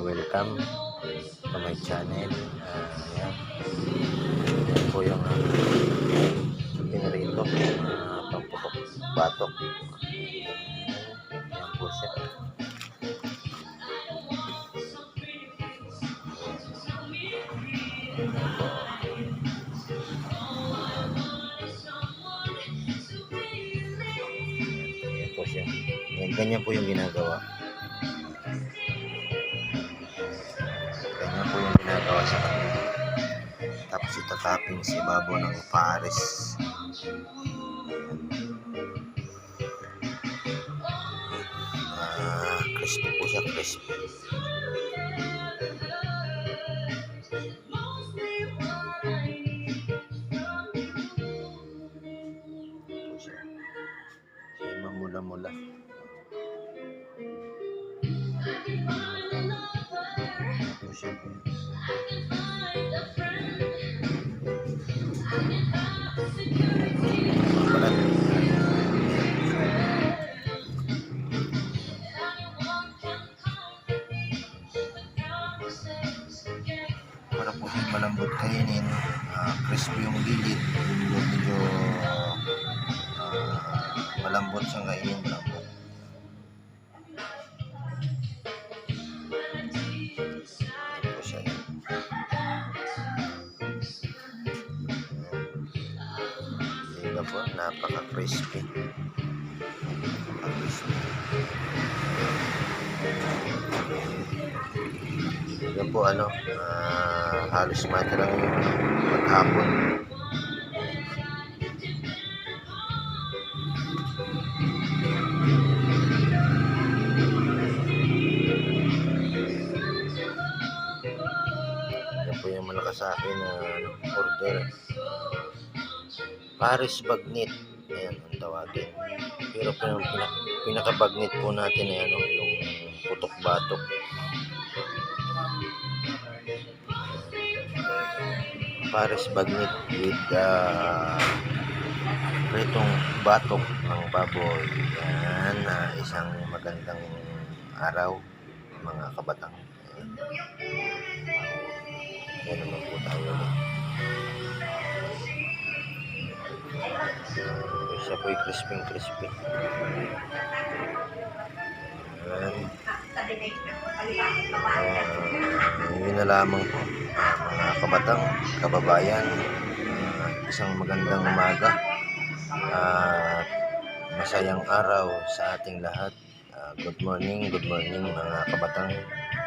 welcome to my channel. Ayan. Yan po yung pinarito, pamputok batok. Yan po siya. Yan po siya. Ganyan po yung ginagawa. Ganyan po yung ginagawa sa kanila. Tapos itataping si babo ng pares. Crispy po siya, crispy. Po siya. Siya mamula-mula. Po siya. Para po siya malambot kainin, crispy yung gilid, medyo malambot siyang kainin, malambot. Yan po siya yan. Diba po, napaka-crispy. Yan po halos mati lang yung maghapon. Yan po yung malakas sa akin na order. Paris Bagnit. Ayan ang tawagin. Pero pinaka-bagnit po natin ay yung putok batok. Paris Bagnit with pritong batok ng baboy. Yan, isang magandang araw mga kabatang. Yan naman po tayo. Siya po yung crispy. Yun na lamang po mga kabatang, kababayan. Isang magandang umaga at masayang araw sa ating lahat. Good morning mga kabatang.